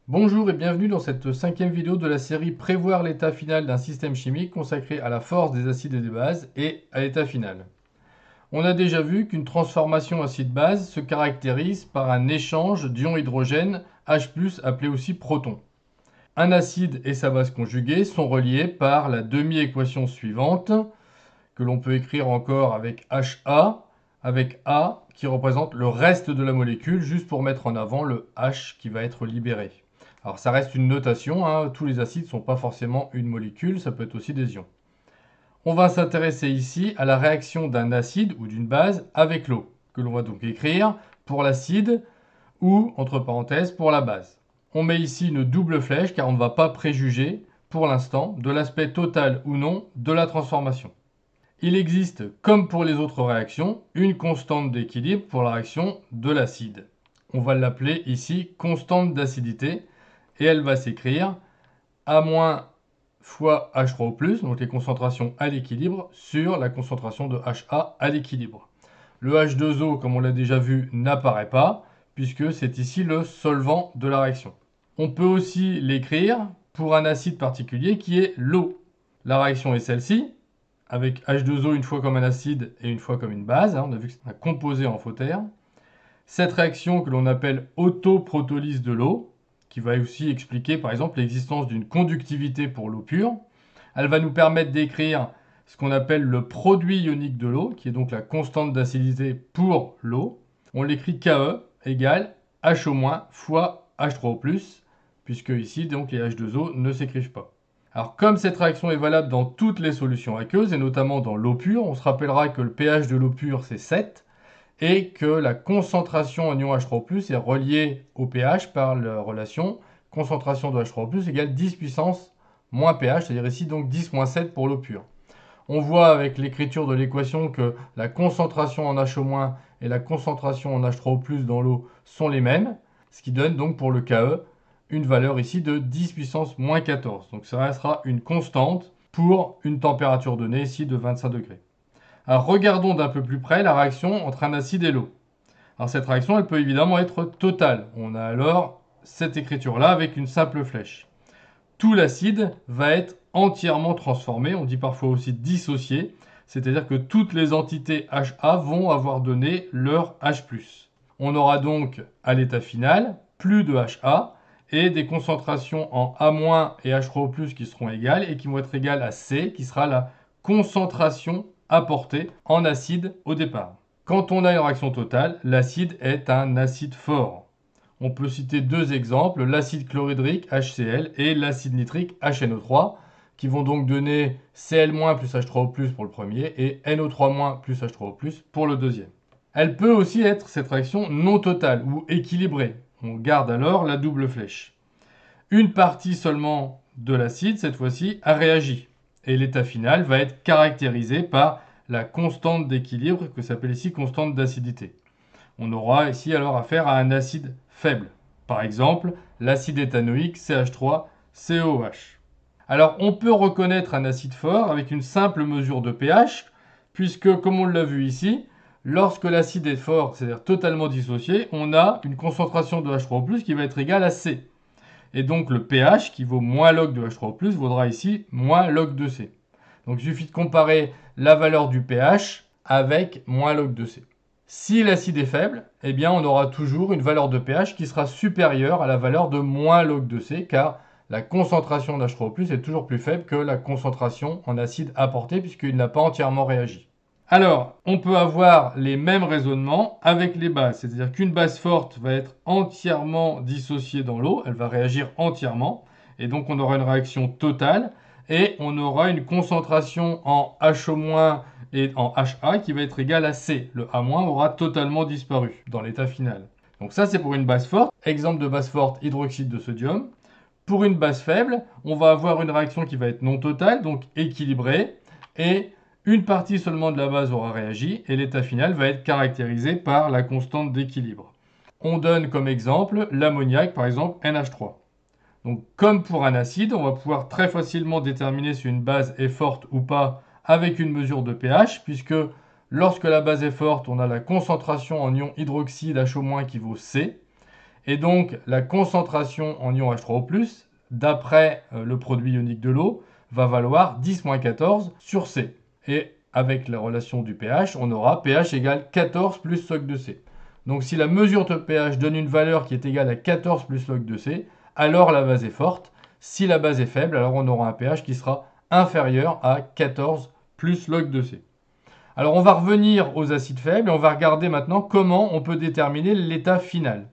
Bonjour et bienvenue dans cette cinquième vidéo de la série Prévoir l'état final d'un système chimique consacrée à la force des acides et des bases et à l'état final. On a déjà vu qu'une transformation acide-base se caractérise par un échange d'ions hydrogène H+, appelé aussi proton. Un acide et sa base conjuguée sont reliés par la demi-équation suivante, que l'on peut écrire encore avec HA, avec A qui représente le reste de la molécule, juste pour mettre en avant le H qui va être libéré. Alors ça reste une notation, hein, tous les acides ne sont pas forcément une molécule, ça peut être aussi des ions. On va s'intéresser ici à la réaction d'un acide ou d'une base avec l'eau, que l'on va donc écrire pour l'acide ou, entre parenthèses, pour la base. On met ici une double flèche car on ne va pas préjuger, pour l'instant, de l'aspect total ou non de la transformation. Il existe, comme pour les autres réactions, une constante d'équilibre pour la réaction de l'acide. On va l'appeler ici constante d'acidité et elle va s'écrire A- fois H3O+, donc les concentrations à l'équilibre, sur la concentration de HA à l'équilibre. Le H2O, comme on l'a déjà vu, n'apparaît pas, puisque c'est ici le solvant de la réaction. On peut aussi l'écrire pour un acide particulier qui est l'eau. La réaction est celle-ci, avec H2O une fois comme un acide et une fois comme une base. On a vu que c'est un composé amphotère. Cette réaction que l'on appelle autoprotolyse de l'eau, qui va aussi expliquer par exemple l'existence d'une conductivité pour l'eau pure, elle va nous permettre d'écrire ce qu'on appelle le produit ionique de l'eau, qui est donc la constante d'acidité pour l'eau. On l'écrit Ke égale HO- fois H3O+, puisque ici donc les H2O ne s'écrivent pas. Alors comme cette réaction est valable dans toutes les solutions aqueuses, et notamment dans l'eau pure, on se rappellera que le pH de l'eau pure c'est 7, et que la concentration en ion H3O+, est reliée au pH par la relation concentration de H3O+ égale 10 puissance moins pH, c'est-à-dire ici donc 10-7 pour l'eau pure. On voit avec l'écriture de l'équation que la concentration en HO- et la concentration en H3O+ dans l'eau sont les mêmes, ce qui donne donc pour le Ke une valeur ici de 10 puissance moins 14. Donc ça restera une constante pour une température donnée ici de 25 degrés. Alors regardons d'un peu plus près la réaction entre un acide et l'eau. Alors cette réaction, elle peut évidemment être totale. On a alors cette écriture-là avec une simple flèche. Tout l'acide va être entièrement transformé, on dit parfois aussi dissocié, c'est-à-dire que toutes les entités HA vont avoir donné leur H+. On aura donc à l'état final plus de HA et des concentrations en A- et H3O+ qui seront égales et qui vont être égales à C, qui sera la concentration apportée en acide au départ. Quand on a une réaction totale, l'acide est un acide fort. On peut citer deux exemples, l'acide chlorhydrique HCl et l'acide nitrique HNO3, qui vont donc donner Cl- plus H3O+ pour le premier et NO3- plus H3O+ pour le deuxième. Elle peut aussi être cette réaction non totale ou équilibrée. On garde alors la double flèche. Une partie seulement de l'acide, cette fois-ci, a réagi. Et l'état final va être caractérisé par la constante d'équilibre que s'appelle ici constante d'acidité. On aura ici alors affaire à un acide faible. Par exemple, l'acide éthanoïque CH3COH. Alors on peut reconnaître un acide fort avec une simple mesure de pH, puisque comme on l'a vu ici, lorsque l'acide est fort, c'est-à-dire totalement dissocié, on a une concentration de H3O+ qui va être égale à C. Et donc le pH, qui vaut moins log de H3O+, vaudra ici moins log de C. Donc il suffit de comparer la valeur du pH avec moins log de C. Si l'acide est faible, eh bien on aura toujours une valeur de pH qui sera supérieure à la valeur de moins log de C, car la concentration d'H3O+ est toujours plus faible que la concentration en acide apportée, puisqu'il n'a pas entièrement réagi. Alors, on peut avoir les mêmes raisonnements avec les bases, c'est-à-dire qu'une base forte va être entièrement dissociée dans l'eau, elle va réagir entièrement, et donc on aura une réaction totale, et on aura une concentration en HO- et en HA qui va être égale à C. Le A- aura totalement disparu dans l'état final. Donc ça c'est pour une base forte. Exemple de base forte, hydroxyde de sodium. Pour une base faible, on va avoir une réaction qui va être non totale, donc équilibrée, et une partie seulement de la base aura réagi, et l'état final va être caractérisé par la constante d'équilibre. On donne comme exemple l'ammoniac, par exemple NH3. Donc comme pour un acide, on va pouvoir très facilement déterminer si une base est forte ou pas avec une mesure de pH, puisque lorsque la base est forte, on a la concentration en ion hydroxyde HO- qui vaut C, Et donc, la concentration en ion H3O+, d'après le produit ionique de l'eau, va valoir 10-14 sur C. Et avec la relation du pH, on aura pH égale 14 plus log de C. Donc si la mesure de pH donne une valeur qui est égale à 14 plus log de C, alors la base est forte. Si la base est faible, alors on aura un pH qui sera inférieur à 14 plus log de C. Alors on va revenir aux acides faibles et on va regarder maintenant comment on peut déterminer l'état final.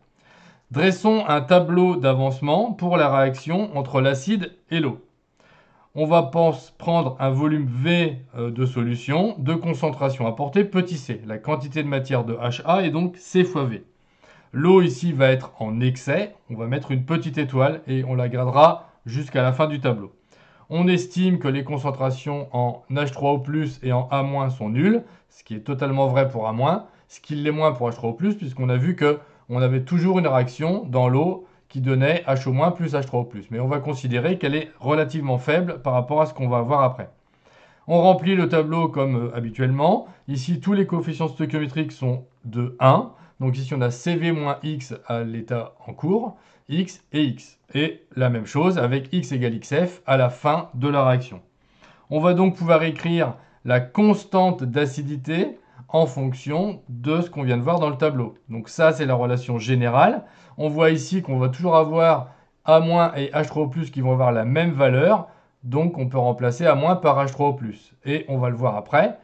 Dressons un tableau d'avancement pour la réaction entre l'acide et l'eau. On va prendre un volume V de solution, de concentration apportée, petit c. La quantité de matière de HA est donc C fois V. L'eau ici va être en excès, on va mettre une petite étoile et on la gardera jusqu'à la fin du tableau. On estime que les concentrations en H3O+, et en A- sont nulles, ce qui est totalement vrai pour A-, ce qui l'est moins pour H3O+, puisqu'on a vu qu'on avait toujours une réaction dans l'eau qui donnait HO- plus H3O+. Mais on va considérer qu'elle est relativement faible par rapport à ce qu'on va voir après. On remplit le tableau comme habituellement. Ici, tous les coefficients stoichiométriques sont de 1. Donc ici, on a CV moins X à l'état en cours, X et X. Et la même chose avec X égale XF à la fin de la réaction. On va donc pouvoir écrire la constante d'acidité en fonction de ce qu'on vient de voir dans le tableau. Donc ça, c'est la relation générale. On voit ici qu'on va toujours avoir A- et H3O+, qui vont avoir la même valeur. Donc on peut remplacer A- par H3O+. Et on va le voir après,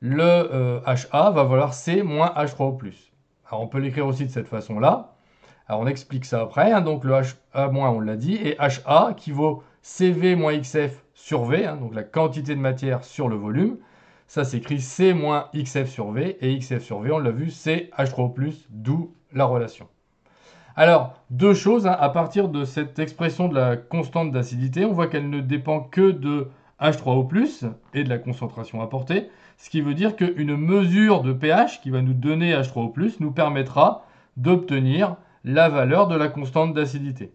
le HA va valoir C moins H3O+. Alors on peut l'écrire aussi de cette façon-là. Alors on explique ça après. Donc le HA-, on l'a dit, et HA qui vaut CV moins XF sur V, donc la quantité de matière sur le volume. Ça s'écrit C moins XF sur V, et XF sur V, on l'a vu, c'est H3O+, d'où la relation. Alors, deux choses, à partir de cette expression de la constante d'acidité, on voit qu'elle ne dépend que de H3O+, et de la concentration apportée, ce qui veut dire qu'une mesure de pH qui va nous donner H3O+, nous permettra d'obtenir la valeur de la constante d'acidité.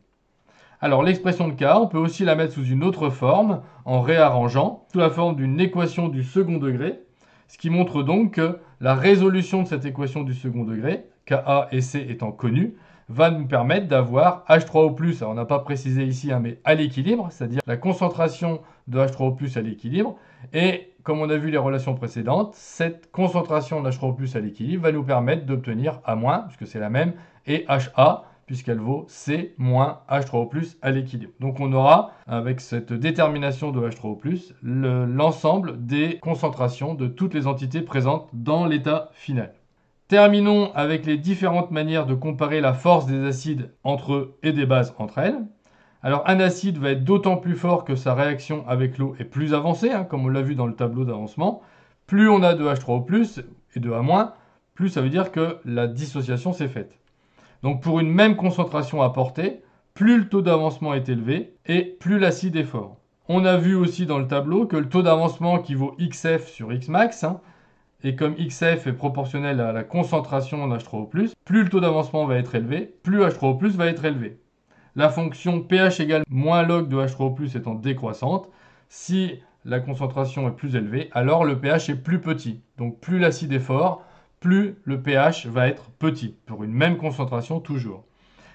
Alors l'expression de K, on peut aussi la mettre sous une autre forme, en réarrangeant, sous la forme d'une équation du second degré, ce qui montre donc que la résolution de cette équation du second degré, Ka et C étant connues, va nous permettre d'avoir H3O+, alors on n'a pas précisé ici, mais à l'équilibre, c'est-à-dire la concentration de H3O+, à l'équilibre, et comme on a vu les relations précédentes, cette concentration d'H3O+ à l'équilibre va nous permettre d'obtenir A-, puisque c'est la même, et HA, puisqu'elle vaut C moins H3O+ à l'équilibre. Donc on aura, avec cette détermination de H3O+, l'ensemble des concentrations de toutes les entités présentes dans l'état final. Terminons avec les différentes manières de comparer la force des acides entre eux et des bases entre elles. Alors un acide va être d'autant plus fort que sa réaction avec l'eau est plus avancée, comme on l'a vu dans le tableau d'avancement. Plus on a de H3O+, et de A-, plus ça veut dire que la dissociation s'est faite. Donc pour une même concentration apportée, plus le taux d'avancement est élevé et plus l'acide est fort. On a vu aussi dans le tableau que le taux d'avancement qui vaut XF sur Xmax, et comme XF est proportionnel à la concentration en H3O+, plus le taux d'avancement va être élevé, plus H3O+, va être élevé. La fonction pH égale moins log de H3O+ étant décroissante, si la concentration est plus élevée, alors le pH est plus petit. Donc plus l'acide est fort, plus le pH va être petit, pour une même concentration toujours.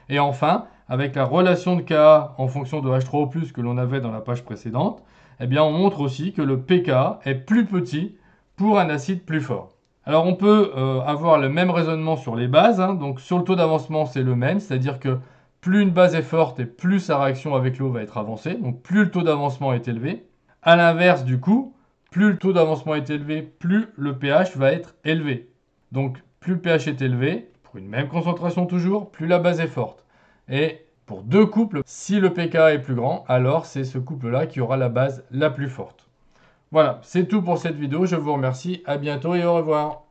Et enfin, avec la relation de Ka en fonction de H3O+, que l'on avait dans la page précédente, eh bien on montre aussi que le pK est plus petit pour un acide plus fort. Alors on peut avoir le même raisonnement sur les bases, donc sur le taux d'avancement c'est le même, c'est-à-dire que plus une base est forte et plus sa réaction avec l'eau va être avancée, donc plus le taux d'avancement est élevé. A l'inverse du coup, plus le taux d'avancement est élevé, plus le pH va être élevé. Donc plus le pH est élevé, pour une même concentration toujours, plus la base est forte. Et pour deux couples, si le pK est plus grand, alors c'est ce couple-là qui aura la base la plus forte. Voilà, c'est tout pour cette vidéo, je vous remercie, à bientôt et au revoir.